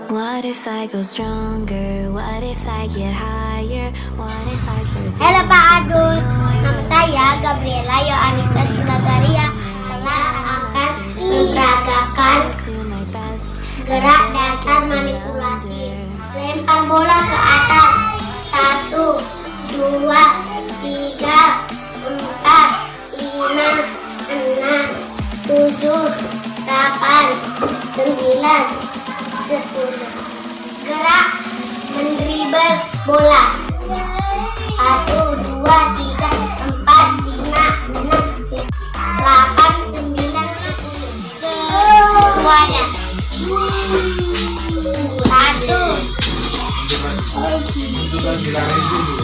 What if I go stronger? What if I get higher? What if I start to Halo Pak Adul, nama saya Gabriela Yoanita Silagaria. Telah akan memperagakan gerak dasar manipulatif. Lempar bola ke atas. 1, 2, 3, 4, 5, 6, 7, 8, 9, 10. Gerak mendribel bola. 1, 2, 3, 4, 5, 6, 8, 9, 10. Wadah. 1.